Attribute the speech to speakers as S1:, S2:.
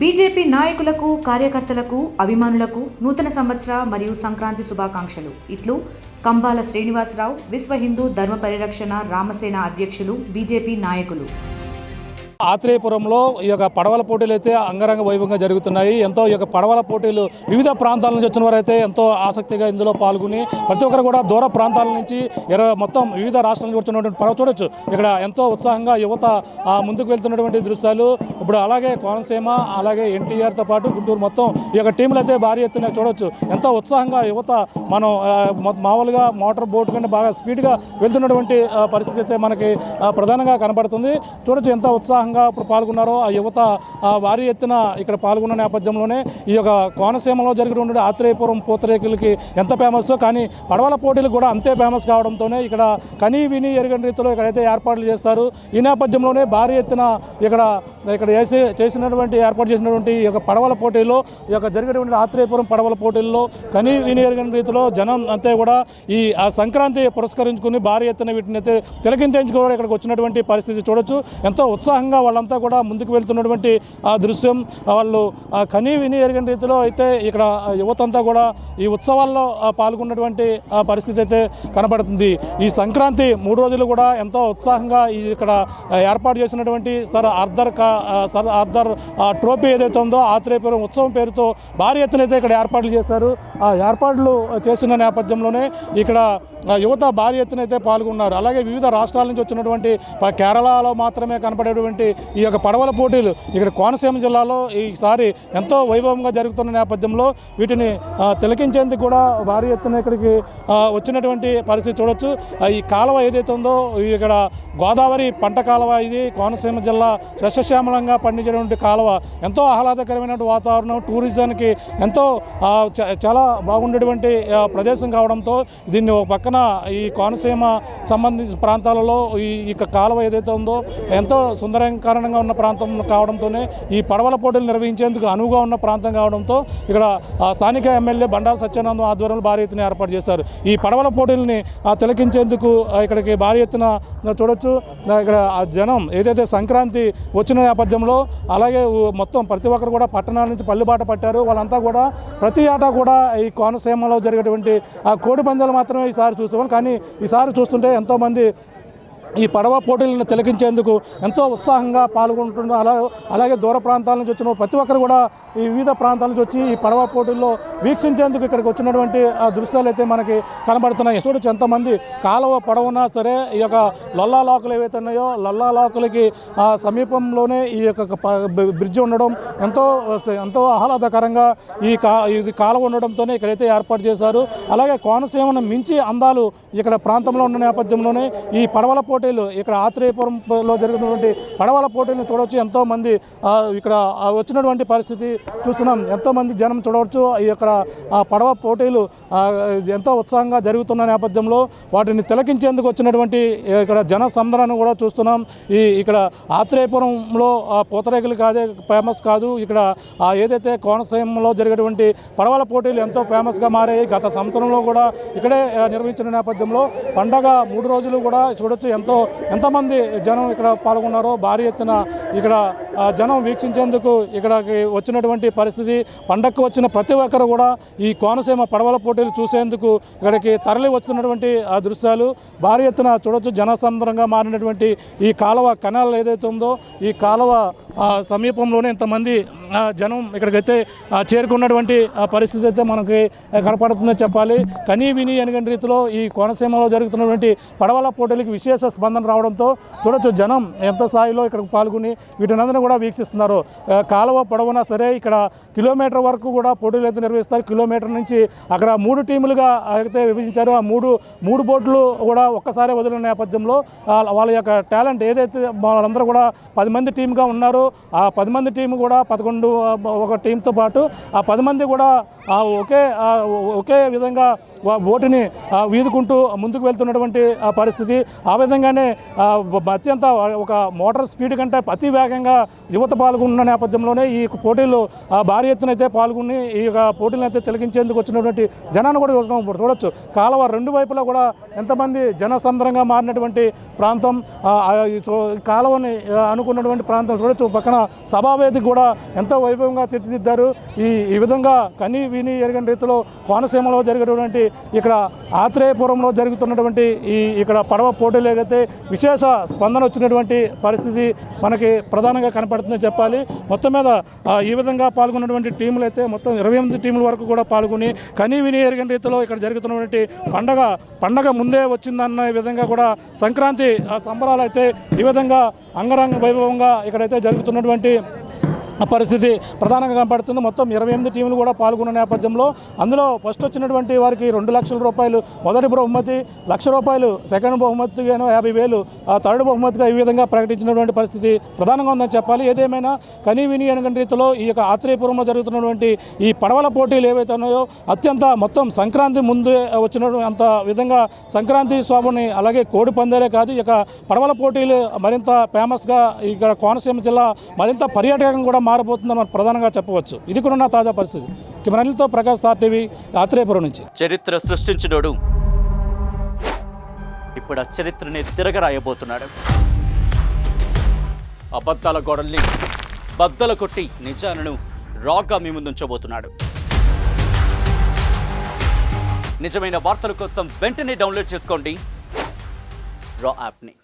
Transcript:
S1: BJP నాయకులకు, కార్యకర్తలకు, అభిమానులకు నూతన సంవత్సర మరియు సంక్రాంతి శుభాకాంక్షలు. ఇట్లు కంబాల శ్రీనివాసరావు, విశ్వ హిందూ ధర్మ పరిరక్షణ రామసేన అధ్యక్షులు, బీజేపీ నాయకులు.
S2: ఆత్రేయపురంలో ఈ యొక్క పడవల పోటీలు అయితే అంగరంగ వైభవంగా జరుగుతున్నాయి. ఎంతో ఈ యొక్క పడవల పోటీలు వివిధ ప్రాంతాల నుంచి వచ్చిన వారైతే ఎంతో ఆసక్తిగా ఇందులో పాల్గొని ప్రతి ఒక్కరు కూడా దూర ప్రాంతాల నుంచి మొత్తం వివిధ రాష్ట్రాల నుంచి వచ్చినటువంటి పడవ చూడొచ్చు. ఇక్కడ ఎంతో ఉత్సాహంగా యువత ముందుకు వెళ్తున్నటువంటి దృశ్యాలు. ఇప్పుడు అలాగే కోనసీమ, అలాగే ఎన్టీఆర్తో పాటు గుంటూరు మొత్తం ఈ యొక్క టీంలు అయితే భారీ ఎత్తున చూడొచ్చు. ఎంతో ఉత్సాహంగా యువత మనం మామూలుగా మోటార్ బోట్ కంటే బాగా స్పీడ్గా వెళ్తున్నటువంటి పరిస్థితి అయితే మనకి ప్రధానంగా కనబడుతుంది. చూడొచ్చు ఎంత ఉత్సాహంగా ఇప్పుడు పాల్గొన్నారో ఆ యువత భారీ ఎత్తున ఇక్కడ పాల్గొన్న నేపథ్యంలోనే ఈ యొక్క కోనసీమలో జరిగినటువంటి ఆత్రేయపురం పూతరేకులకి ఎంత ఫేమస్, కానీ పడవల పోటీలు కూడా అంతే ఫేమస్ కావడంతోనే ఇక్కడ కనీ విని ఎరుగని రీతిలో ఇక్కడైతే ఏర్పాట్లు చేస్తారు. ఈ నేపథ్యంలోనే భారీ ఎత్తున ఇక్కడ ఏర్పాటు చేసినటువంటి ఈ యొక్క పడవల పోటీల్లో ఈ యొక్క జరిగినటువంటి ఆత్రేయపురం పడవల పోటీల్లో కనీ విని ఎరుగని రీతిలో జనం అంతే కూడా ఈ సంక్రాంతి పురస్కరించుకుని భారీ ఎత్తున వీటిని అయితే తిలకించుకోవడం ఇక్కడికి వచ్చినటువంటి పరిస్థితి చూడొచ్చు. ఎంతో ఉత్సాహంగా వాళ్ళంతా కూడా ముందుకు వెళ్తున్నటువంటి ఆ దృశ్యం. వాళ్ళు కనీ విని ఎరగని రీతిలో అయితే ఇక్కడ యువతంతా కూడా ఈ ఉత్సవాల్లో పాల్గొన్నటువంటి పరిస్థితి అయితే కనబడుతుంది. ఈ సంక్రాంతి 3 రోజులు కూడా ఎంతో ఉత్సాహంగా ఇక్కడ ఏర్పాటు చేసినటువంటి సర్ ఆర్థర్ ట్రోఫీ ఏదైతే ఉందో ఆత్రేయపురం ఉత్సవం పేరుతో భారీ ఎత్తున అయితే ఇక్కడ ఏర్పాట్లు చేశారు. ఆ ఏర్పాట్లు చేసిన నేపథ్యంలోనే ఇక్కడ యువత భారీ ఎత్తున అయితే పాల్గొన్నారు. అలాగే వివిధ రాష్ట్రాల నుంచి వచ్చినటువంటి కేరళలో మాత్రమే కనపడేటువంటి ఈ యొక్క పడవల పోటీలు ఇక్కడ కోనసీమ జిల్లాలో ఈసారి ఎంతో వైభవంగా జరుగుతున్న నేపథ్యంలో వీటిని తిలకించేందుకు కూడా భారీ ఎత్తున ఇక్కడికి వచ్చినటువంటి పరిస్థితి చూడొచ్చు. ఈ కాలువ ఏదైతే ఉందో ఇక్కడ గోదావరి పంట కాలువ, ఇది కోనసీమ జిల్లా సస్యశ్యామలంగా పండించేటువంటి కాలువ. ఎంతో ఆహ్లాదకరమైనటువంటి వాతావరణం, టూరిజానికి ఎంతో చాలా బాగుండేటువంటి ప్రదేశం కావడంతో దీన్ని ఒక పక్కన ఈ కోనసీమ సంబంధించిన ప్రాంతాలలో ఈ కాలువ ఏదైతే ఉందో ఎంతో సుందరకరంగా ఉన్న ప్రాంతం కావడంతోనే ఈ పడవల పోటీలు నిర్వహించేందుకు అనువుగా ఉన్న ప్రాంతం కావడంతో ఇక్కడ స్థానిక ఎమ్మెల్యే బండారు సత్యానందం ఆధ్వర్యంలో భారీ ఎత్తున ఏర్పాటు చేశారు. ఈ పడవల పోటీలని తిలకించేందుకు ఇక్కడికి భారీ ఎత్తున చూడొచ్చు. ఇక్కడ జనం ఏదైతే సంక్రాంతి వచ్చిన నేపథ్యంలో అలాగే మొత్తం ప్రతి ఒక్కరు కూడా పట్టణాల నుంచి పల్లిబాట పట్టారు. వాళ్ళంతా కూడా ప్రతి ఏటా కూడా ఈ కోనసీమలో జరిగేటువంటి కోడి పందాలు మాత్రమే ఈసారి చూసేవాళ్ళు. కానీ ఈసారి చూస్తుంటే ఎంతోమంది ఈ పడవ పోటీలను తిలకించేందుకు ఎంతో ఉత్సాహంగా పాల్గొంటున్నారు. అలాగే దూర ప్రాంతాల నుంచి వచ్చిన ప్రతి ఒక్కరు కూడా ఈ వివిధ ప్రాంతాల నుంచి వచ్చి ఈ పడవ పోటీల్లో వీక్షించేందుకు ఇక్కడికి వచ్చినటువంటి దృశ్యాలు అయితే మనకి కనబడుతున్నాయి. చూడొచ్చు ఎంతమంది కాలువ పొడవునా సరే ఈ యొక్క లొల్లా లాకులు ఏవైతే ఉన్నాయో లొల్లా లాకులకి సమీపంలోనే ఈ యొక్క బ్రిడ్జ్ ఉండడం ఎంతో ఆహ్లాదకరంగా ఇది కాలువ ఉండడంతోనే ఇక్కడైతే ఏర్పాటు చేశారు. అలాగే కోనసీమను మించి అందాలు ఇక్కడ ప్రాంతంలో ఉన్న నేపథ్యంలోనే ఈ పడవల పోటీలు ఇక్కడ ఆత్రేయపురంలో జరుగుతున్నటువంటి పడవల పోటీలను చూడవచ్చు. ఎంతోమంది ఇక్కడ వచ్చినటువంటి పరిస్థితి చూస్తున్నాం. ఎంతోమంది జనం చూడవచ్చు. ఇక్కడ పడవ పోటీలు ఎంతో ఉత్సాహంగా జరుగుతున్న నేపథ్యంలో వాటిని తిలకించేందుకు వచ్చినటువంటి ఇక్కడ జన సందర్భాన్ని కూడా చూస్తున్నాం. ఇక్కడ ఆత్రేయపురంలో పూతరేకులు ఫేమస్ కాదు. ఇక్కడ ఏదైతే కోనసీమలో జరిగేటువంటి పడవల పోటీలు ఎంతో ఫేమస్గా మారాయి. గత సంవత్సరంలో కూడా ఇక్కడే నిర్వహించిన నేపథ్యంలో పండగ 3 రోజులు కూడా చూడొచ్చు. ఎంతమంది జనం ఇక్కడ పాల్గొన్నారో భారీ ఎత్తున ఇక్కడ జనం వీక్షించేందుకు ఇక్కడికి వచ్చినటువంటి పరిస్థితి. పండగకు వచ్చిన ప్రతి ఒక్కరు కూడా ఈ కోనసీమ పడవల పోటీలు చూసేందుకు ఇక్కడికి తరలి వస్తున్నటువంటి దృశ్యాలు భారీ ఎత్తున చూడొచ్చు. జనసంద్రంగా మారినటువంటి ఈ కాలువ కెనాల్ ఏదైతే ఉందో ఈ కాలువ సమీపంలోనే ఇంతమంది జనం ఇక్కడికైతే చేరుకున్నటువంటి పరిస్థితి అయితే మనకి కనపడుతుందని చెప్పాలి. కనీ విని ఎనగని రీతిలో ఈ కోనసీమలో జరుగుతున్నటువంటి పడవల పోటీలకి విశేష స్పందన రావడంతో చూడొచ్చు జనం ఎంత స్థాయిలో ఇక్కడికి పాల్గొని వీటినందరూ కూడా వీక్షిస్తున్నారు. కాలువ పొడవునా సరే ఇక్కడ కిలోమీటర్ వరకు కూడా పోటీలు అయితే నిర్వహిస్తారు. కిలోమీటర్ నుంచి అక్కడ 3 టీములుగా అయితే విభజించారు. ఆ మూడు బోట్లు కూడా ఒక్కసారి వదిలిన నేపథ్యంలో వాళ్ళ యొక్క టాలెంట్ ఏదైతే వాళ్ళందరూ కూడా 10 మంది టీమ్గా ఉన్నారు. ఆ 10 మంది టీం కూడా 11 ఒక టీంతో పాటు ఆ 10 మంది కూడా ఒకే విధంగా బోటుని వీదుకుంటూ ముందుకు వెళ్తున్నటువంటి పరిస్థితి. ఆ విధంగానే అత్యంత ఒక మోటార్ స్పీడ్ కంటే అతి వేగంగా యువత పాల్గొన్న నేపథ్యంలోనే ఈ పోటీలు భారీ ఎత్తున అయితే పాల్గొని ఈ పోటీలను అయితే తిలకించేందుకు వచ్చినటువంటి జనాన్ని కూడా చూడొచ్చు. కాలువ 2 వైపులా కూడా ఎంతమంది జనసంద్రంగా మారినటువంటి ప్రాంతం, కాలువని అనుకున్నటువంటి ప్రాంతం చూడొచ్చు. పక్కన సభావేదిక కూడా ఎంత ఎంతో వైభవంగా తీర్చిదిద్దారు. ఈ విధంగా కని విని ఎరగని రీతిలో కోనసీమలో జరిగేటువంటి ఇక్కడ ఆత్రేయపురంలో జరుగుతున్నటువంటి ఇక్కడ పడవ పోటీలు ఏదైతే విశేష స్పందన వచ్చినటువంటి పరిస్థితి మనకి ప్రధానంగా కనపడుతుందని చెప్పాలి. మొత్తం మీద ఈ విధంగా పాల్గొన్నటువంటి టీములు అయితే మొత్తం 28 టీముల వరకు కూడా పాల్గొని కని విని ఎరగని రీతిలో ఇక్కడ జరుగుతున్నటువంటి పండగ ముందే వచ్చిందన్న విధంగా కూడా సంక్రాంతి సంబరాలు అయితే ఈ విధంగా అంగరంగ వైభవంగా ఇక్కడైతే జరుగుతున్నటువంటి పరిస్థితి ప్రధానంగా కనపడుతుంది. మొత్తం 28 టీములు కూడా పాల్గొన్న నేపథ్యంలో అందులో ఫస్ట్ వచ్చినటువంటి వారికి 2 లక్షల రూపాయలు మొదటి బహుమతి, ₹1,00,000 సెకండ్ బహుమతిగాను 50,000 థర్డ్ బహుమతిగా ఈ విధంగా ప్రకటించినటువంటి పరిస్థితి ప్రధానంగా ఉందని చెప్పాలి. ఏదేమైనా కని విని ఎరగని రీతిలో ఈ యొక్క ఆత్రేయపురంలో జరుగుతున్నటువంటి ఈ పడవల పోటీలు ఏవైతే ఉన్నాయో అత్యంత మొత్తం సంక్రాంతి ముందే వచ్చినటువంటి అంత విధంగా సంక్రాంతి శోభని అలాగే కోడి పందేలే కాదు ఇక పడవల పోటీలు మరింత ఫేమస్గా ఇక్కడ కోనసీమ జిల్లా మరింత పర్యాటకం కూడా మారబోతుందని మనం ప్రధానంగా చెప్పవచ్చు. ఇది కూడా ఉన్న తాజా పరిస్థితి. కెమెరాలతో ప్రకాష్, స్టార్ టీవీ, ఆత్రేయపురం నుంచి.
S3: చరిత్ర సృష్టించినోడు ఇప్పుడు ఆ చరిత్రని తిరగరాయబోతున్నాడు. అబద్ధాల గోడల్ని బద్దలు కొట్టి నిజాలను రాగా మీ ముందుంచబోతున్నాడు. నిజమైన వార్తల కోసం వెంటనే డౌన్లోడ్ చేసుకోండి రా యాప్ని.